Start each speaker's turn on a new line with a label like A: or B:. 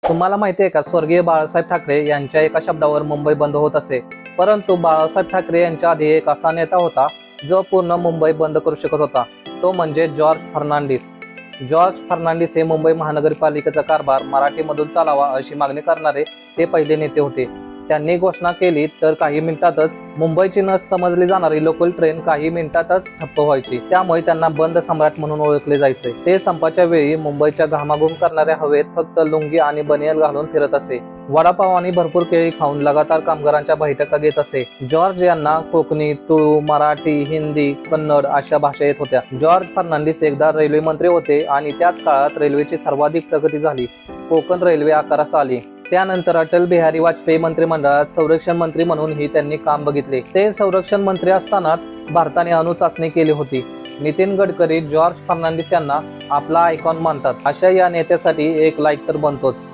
A: तुम्हाला माहिती आहे का, स्वर्गीय बाळासाहेब ठाकरे यांच्या एका शब्दावर मुंबई बंद होत असे. परंतु बाळासाहेब ठाकरे यांच्या आधी एक असा नेता होता जो पूर्ण मुंबई बंद करू शकत होता. तो म्हणजे जॉर्ज फर्नांडिस. जॉर्ज फर्नांडिस हे मुंबई महानगरपालिकेचा कारभार मराठीमधून चालावा अशी मागणी करणारे ते पहिले नेते होते. त्यांनी घोषणा केली तर काही मिनिटातच मुंबईची नस समजली जाणारी लोकल ट्रेन काही मिनिटातच ठप्प व्हायची. त्यामुळे त्यांना बंद सम्राट म्हणून ओळखले जायचे. ते संपाच्या वेळी मुंबईच्या घामाघूम करणाऱ्या हवेत फक्त लुंगी आणि बनियान घालून फिरत असे. वडापाव आणि भरपूर केळी खाऊन लगातार कामगारांच्या बैठका घेत असे. जॉर्ज यांना कोकणी, तुळू, मराठी, हिंदी, कन्नड अशा भाषा येत होत्या. जॉर्ज फर्नांडिस एकदा रेल्वे मंत्री होते आणि त्याच काळात रेल्वेची सर्वाधिक प्रगती झाली. कोकण रेल्वे आकारास आली. त्यानंतर अटल बिहारी वाजपेयी मंत्रिमंडळात संरक्षण मंत्री म्हणूनही त्यांनी काम बघितले. ते संरक्षण मंत्री असतानाच भारताने अणु चाचणी केली होती. नितीन गडकरी जॉर्ज फर्नांडिस यांना आपला आयकॉन मानतात. अशा या नेत्यासाठी एक लाईक तर बनतोच.